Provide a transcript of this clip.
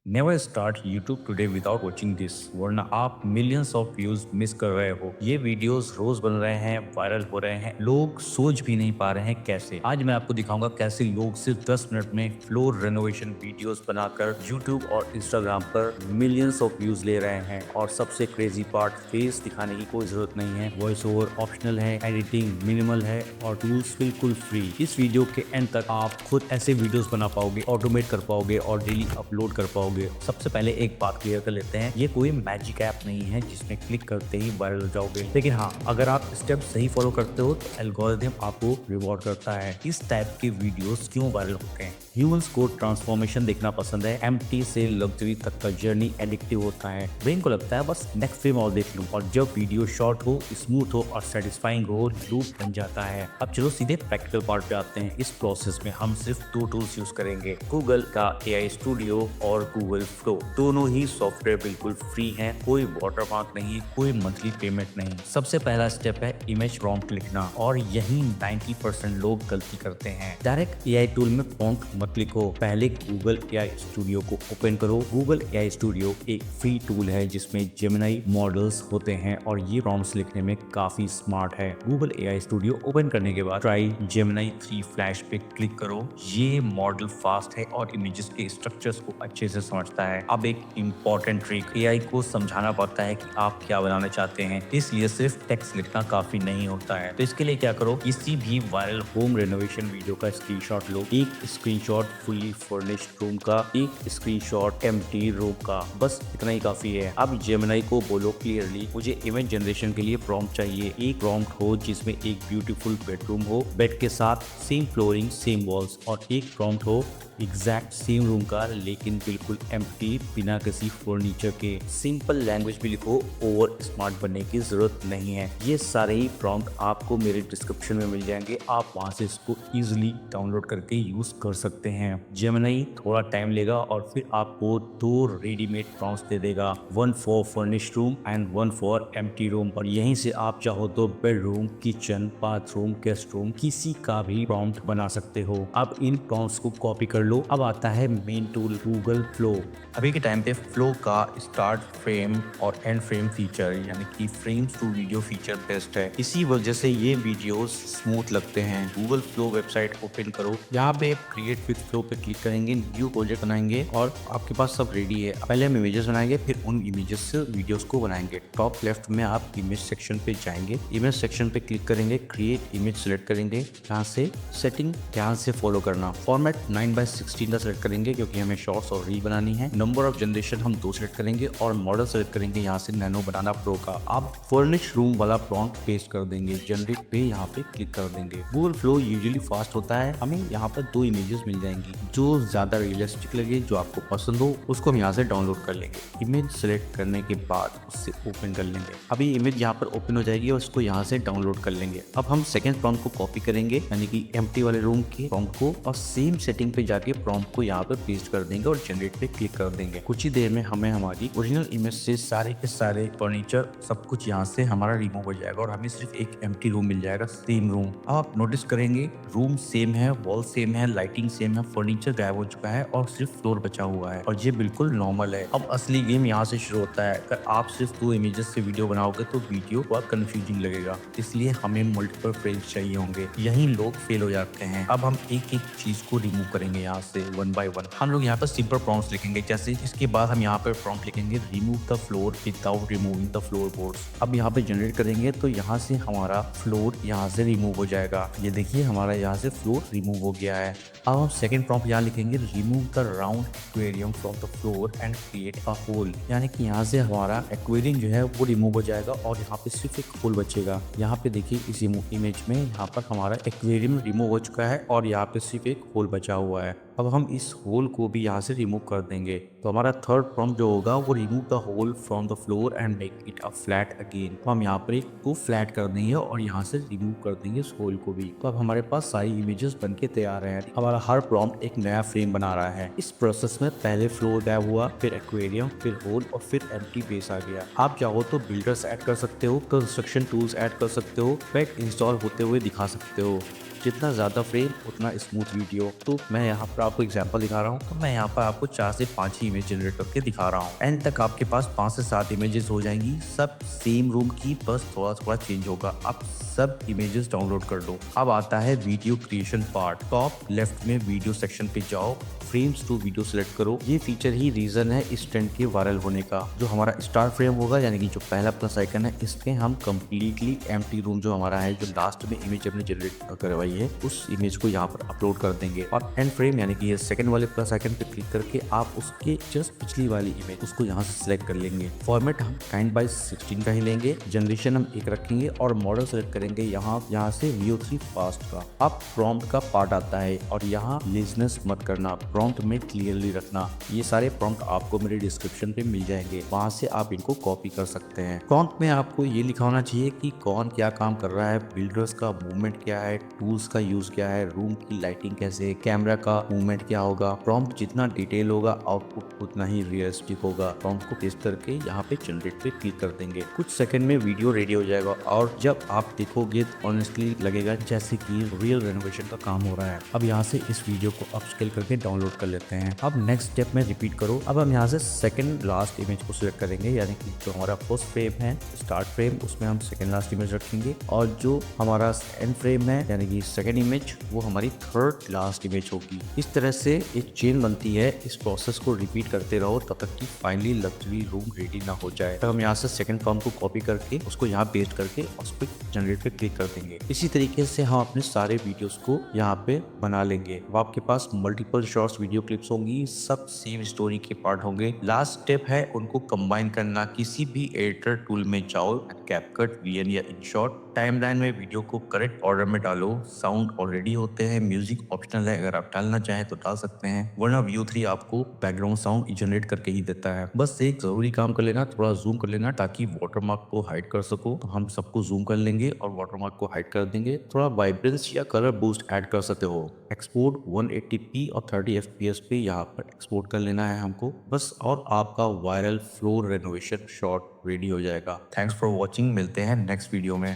Never start YouTube today without watching this, वरना आप millions of views miss कर रहे हो। ये वीडियोस रोज बन रहे हैं, वायरल हो रहे हैं, लोग सोच भी नहीं पा रहे हैं कैसे। आज मैं आपको दिखाऊंगा कैसे लोग सिर्फ 10 मिनट में फ्लोर रेनोवेशन वीडियोस बनाकर यूट्यूब और इंस्टाग्राम पर मिलियंस ऑफ व्यूज ले रहे हैं। और सबसे क्रेजी पार्ट, फेस दिखाने की कोई जरूरत नहीं है, वॉइस ओवर ऑप्शनल है, एडिटिंग मिनिमल है और टूल्स बिल्कुल फ्री। इस वीडियो के एंड तक आप खुद ऐसे वीडियोस बना पाओगे, ऑटोमेट कर पाओगे और डेली अपलोड कर पाओगे। सबसे पहले एक बात क्लियर कर लेते हैं, ये कोई मैजिक ऐप नहीं है जिसमें क्लिक करते ही वायरल हो जाओगे। लेकिन हाँ, अगर आप स्टेप सही फॉलो करते हो तो एल्गोरिथम आपको रिवॉर्ड करता है। इस टाइप के वीडियोस क्यों वायरल होते हैं? ह्यूमंस को ट्रांसफॉर्मेशन देखना पसंद है। एम्प्टी से लग्जरी तक का जर्नी एडिक्टिव होता है। ब्रेन को लगता है बस नेक्स्ट फ्रेम और देख लूं, और जब वीडियो शॉर्ट हो, स्मूथ हो और सेटिस्फाइंग हो, लूप बन जाता है। अब चलो सीधे प्रैक्टिकल पार्ट पे आते हैं। इस प्रोसेस में हम सिर्फ दो टूल्स यूज करेंगे, गूगल का एआई स्टूडियो और गूगल फ्लो। दोनों ही सॉफ्टवेयर बिल्कुल फ्री हैं, कोई वाटरमार्क नहीं, कोई मंथली पेमेंट नहीं। सबसे पहला स्टेप है इमेज प्रॉम्प्ट लिखना, और यही 90% लोग गलती करते हैं। डायरेक्ट एआई टूल में प्रॉम्प्ट मत लिखो, पहले गूगल एआई स्टूडियो को ओपन करो। गूगल एआई स्टूडियो एक फ्री टूल है जिसमें जेमिनी मॉडल्स होते हैं और ये प्रॉम्प्ट्स लिखने में काफी स्मार्ट है। गूगल एआई स्टूडियो ओपन करने के बाद ट्राई जेमिनी 3 फ्लैश पे क्लिक करो। ये मॉडल फास्ट है और इमेजेस के स्ट्रक्चर्स को अच्छे से समझता है। अब एक इम्पॉर्टेंट ट्रिक, एआई को समझाना पड़ता है कि आप क्या बनाना चाहते हैं, इसलिए सिर्फ टेक्स्ट लिखना काफी नहीं होता है। तो इसके लिए क्या करो, किसी भी वायरल होम रेनोवेशन वीडियो का स्क्रीनशॉट लो। एक स्क्रीनशॉट फुली फर्निश्ड रूम का, एक स्क्रीनशॉट एम्प्टी रूम का, बस इतना ही काफी है। अब जेमिनी को बोलो क्लियरली, मुझे इमेज जनरेशन के लिए प्रॉम्प्ट चाहिए। एक प्रॉम्प्ट हो जिसमें एक ब्यूटीफुल बेडरूम हो, बेड के साथ सेम फ्लोरिंग, सेम वॉल्स, और एक प्रॉम्प्ट हो एग्जैक्ट सेम रूम का लेकिन बिल्कुल एम्प्टी, बिना किसी फर्नीचर के। सिंपल लैंग्वेज भी लिखो, ओवर स्मार्ट बनने की जरूरत नहीं है। ये सारे ही प्रॉम्प्ट आपको मेरे डिस्क्रिप्शन में मिल जाएंगे, आप वहां से इसको इजीली डाउनलोड करके यूज कर सकते हैं। जेमिनी थोड़ा टाइम लेगा और फिर आपको दो रेडीमेड प्रॉम्प्ट्स दे देगा, one for furnished room and one for empty room. और यहीं से आप चाहो तो bedroom, kitchen, bathroom, guest room, किसी का भी प्रॉम्प्ट बना सकते हो। अब इन प्रॉम्प्ट्स को कॉपी कर लो। अब आता है मेन टूल, गूगल फ्लो। अभी के टाइम पे फ्लो का स्टार्ट फ्रेम और एंड फ्रेम फीचर, यानी कि frames to video feature best है। इसी वजह से ये वीडियोस स्मूथ लगते हैं। गूगल फ्लो वेबसाइट ओपन करो, यहाँ पे क्रिएट विद फ्लो पे क्लिक करेंगे, न्यू प्रोजेक्ट बनाएंगे और आपके पास सब रेडी है। पहले हम इमेजेस बनाएंगे, फिर उन इमेजेस से वीडियोस को बनाएंगे। टॉप लेफ्ट में आप इमेज सेक्शन पे जाएंगे, इमेज सेक्शन पे क्लिक करेंगे, क्रिएट इमेज सेलेक्ट करेंगे। यहाँ से सेटिंग ध्यान से फॉलो करना, फॉर्मेट 9:16 का सेलेक्ट करेंगे क्योंकि हमें शॉर्ट्स और रील बनानी है। नंबर ऑफ जनरेशन हम 2 सेलेक्ट करेंगे और मॉडल सेलेक्ट करेंगे यहाँ से नैनो बनाना प्रो का। आप फर्निश रूम वाला प्रॉम्प्ट पेस्ट कर देंगे, जनरेट पे यहाँ पे क्लिक कर देंगे। गूगल फ्लो यूजुअली फास्ट होता है, हमें यहाँ पर 2 इमेजेस मिल जाएंगी। जो ज्यादा रियलिस्टिक लगे, जो आपको पसंद हो, उसको हम यहाँ से डाउनलोड कर लेंगे। इमेज सेलेक्ट करने के बाद उससे ओपन कर लेंगे। अभी इमेज यहाँ पर ओपन हो जाएगी और उसको यहाँ से डाउनलोड कर लेंगे। अब हम सेकंड प्रॉम्प्ट को कॉपी करेंगे, यानी कि एम्प्टी वाले रूम के प्रॉम्प्ट को, और सेम सेटिंग पे जाके प्रॉम्प्ट को यहाँ पर पेस्ट कर देंगे और जनरेट पे क्लिक कर देंगे। कुछ ही देर में हमें हमारी ओरिजिनल इमेज से सारे के सारे फर्नीचर, सब कुछ यहाँ से हमारा रिमूव हो जाएगा और हमें सिर्फ एक एम्प्टी रूम मिल जाएगा, सेम रूम। अब आप नोटिस करेंगे रूम सेम है, वॉल सेम है, लाइटिंग सेम है, फर्नीचर गायब हो चुका है और सिर्फ फ्लोर बचा हुआ है, और ये बिल्कुल नॉर्मल है। अब असली गेम यहाँ से शुरू होता है। अगर आप सिर्फ 2 इमेजेस से वीडियो बनाओगे तो वीडियो बहुत कंफ्यूजिंग लगेगा, इसलिए हमें मल्टीपल फ्रेम्स चाहिए होंगे। यही लोग फेल हो जाते हैं। अब हम एक एक चीज को रिमूव करेंगे यहाँ से वन बाय वन। हम लोग यहाँ पर सिंपल प्रॉम्प्ट्स लिखेंगे, जैसे इसके बाद हम यहाँ पर प्रॉम्प्ट लिखेंगे remove the floor without removing the floor boards. अब यहाँ पे जनरेट करेंगे तो यहाँ से हमारा फ्लोर यहाँ से रिमूव हो जाएगा। ये देखिए हमारा यहाँ से फ्लोर रिमूव हो गया है। अब हम सेकंड प्रॉम्प्ट यहाँ लिखेंगे, remove the round aquarium from the floor and create a hole, यानी कि यहाँ से हमारा एक्वेरियम जो है वो रिमूव हो जाएगा और यहाँ पे सिर्फ एक होल बचेगा। यहाँ पे देखिए इस इमेज में यहाँ पर हमारा एक्वेरियम रिमूव हो चुका है और यहाँ पे सिर्फ एक होल बचा हुआ है। अब हम इस होल को भी यहाँ से रिमूव कर देंगे। तो हमारा थर्ड प्रॉम्प्ट जो होगा वो remove the hole from the floor and make it a flat again. तो हम यहाँ पर एक को फ्लैट कर देंगे और यहाँ से रिमूव कर देंगे इस होल को भी। तो अब हमारे पास सारी इमेजेस बनके तैयार हैं। हमारा हर प्रॉम्प्ट एक नया फ्रेम बना रहा है। इस प्रोसेस में पहले फ्लोर गायब हुआ, फिर एक्वेरियम, फिर होल और फिर एम्प्टी बेस आ गया। आप चाहो तो बिल्डर्स ऐड कर सकते हो, कंस्ट्रक्शन टूल्स ऐड कर सकते हो, पैक इंस्टॉल होते हुए दिखा सकते हो। जितना ज़्यादा फ्रेम उतना स्मूथ वीडियो। तो मैं यहाँ पर आपको एग्जांपल दिखा रहा हूँ। तो मैं यहाँ पर आपको 4 से 5 ही इमेज जनरेट करके दिखा रहा हूँ। एंड तक आपके पास 5 से 7 इमेजेस हो जाएंगी, सब सेम रूम की, बस थोड़ा थोड़ा चेंज होगा। आप सब इमेजेस डाउनलोड कर लो। अब आता है video creation part. Top left में वीडियो सेक्शन पे जाओ, फ्रेम्स टू वीडियो सेलेक्ट करो। ये फीचर ही रीजन है इस ट्रेंड के वायरल होने का। जो हमारा स्टार फ्रेम होगा यानी कि जो पहला प्लस आइकन है, इस पे हम कम्प्लीटली एम्प्टी रूम जो हमारा है, जो लास्ट में इमेज हमने जनरेट करवाई है, उस इमेज को यहाँ पर अपलोड कर देंगे। और एंड फ्रेम यानी कि ये सेकंड वाले प्लस आइकन पे क्लिक करके आप उसके जस्ट पिछली वाली इमेज उसको यहाँ से सिलेक्ट कर लेंगे। फॉर्मेट हम काइंड बाई 16 का ही लेंगे, जनरेशन हम एक रखेंगे और मॉडल सेलेक्ट करेंगे यहाँ से VO3 फास्ट का। अब प्रॉम्प्ट का पार्ट आता है और यहाँ लेजनेस मत करना, प्रॉम्प्ट में क्लियरली रखना। ये सारे प्रॉम्प्ट आपको मेरे डिस्क्रिप्शन पे मिल जाएंगे, वहां से आप इनको कॉपी कर सकते हैं। प्रॉम्प्ट में आपको ये लिखा होना चाहिए कि कौन क्या काम कर रहा है, बिल्डर्स का मूवमेंट क्या है, टूल्स का यूज क्या है, रूम की लाइटिंग कैसे है, कैमरा का मूवमेंट क्या होगा। प्रॉम्प्ट जितना डिटेल होगा आउटपुट उतना ही रियलिस्टिक होगा। प्रॉम्प्ट को पेस्ट करके यहाँ पे जनरेट पे क्लिक कर देंगे। कुछ सेकंड में वीडियो रेडी हो जाएगा और जब आप देखोगे ऑनेस्टली लगेगा जैसे कि रियल रेनोवेशन का काम हो रहा है। अब यहाँ से इस वीडियो को अपस्केल करके डाउनलोड कर लेते हैं। अब नेक्स्ट स्टेप में रिपीट करो। अब हम यहाँ से सेकंड लास्ट इमेज को सिलेक्ट करेंगे, यानी कि जो हमारा फर्स्ट फ्रेम है स्टार्ट फ्रेम, उसमें हम सेकंड लास्ट इमेज रखेंगे और जो हमारा एंड फ्रेम है यानी कि सेकंड इमेज, वो हमारी थर्ड लास्ट इमेज होगी। इस तरह से एक चेन बनती है। इस प्रोसेस को रिपीट करते रहो तब तक कि फाइनली लग्जरी रूम रेडी ना हो जाए। तब हम यहाँ से सेकंड फॉर्म को कॉपी करके उसको यहाँ पेस्ट करके उस पर जनरेट पे क्लिक कर देंगे। इसी तरीके से हम अपने सारे वीडियोस को यहाँ पे बना लेंगे। अब आपके पास मल्टीपल शॉर्ट्स वीडियो क्लिप्स होंगी, सब सेम स्टोरी के पार्ट होंगे। लास्ट स्टेप है उनको कंबाइन करना। किसी भी एडिटर टूल में जाओ, कैपकट, VN या InShot, टाइमलाइन में वीडियो को करेक्ट ऑर्डर में डालो। साउंड ऑलरेडी होते हैं, म्यूजिक ऑप्शनल है, अगर आप डालना चाहें तो डाल सकते हैं, वरना VO3 आपको बैकग्राउंड साउंड जनरेट करके ही देता है। बस एक जरूरी काम कर लेना, थोड़ा जूम कर लेना ताकि वाटरमार्क को हाइड कर सको। तो हम सबको जूम कर लेंगे और वाटरमार्क को हाइड कर देंगे। थोड़ा वाइब्रेंस या कलर बूस्ट ऐड कर सकते हो। एक्सपोर्ट 180p और 30 FPS पे यहाँ पर एक्सपोर्ट कर लेना है हमको बस, और आपका viral floor renovation shot ready हो जाएगा। थैंक्स फॉर वॉचिंग, मिलते हैं नेक्स्ट वीडियो में।